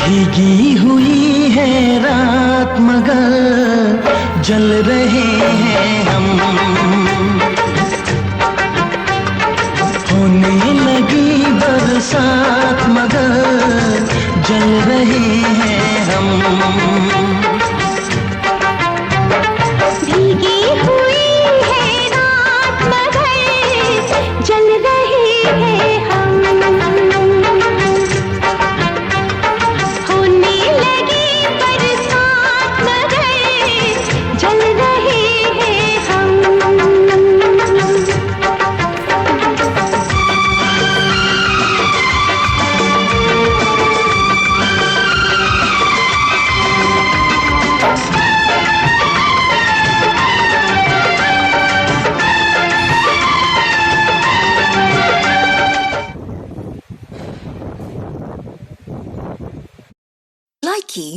भीगी हुई है रात मगर जल रहे हैं हम। होने लगी बरसात मगर जल रहे हैं हम। भीगी हुई है रात मगर जल रहे हैं हम। होने लगी बरसात मगर जल रहे हैं हम। Likey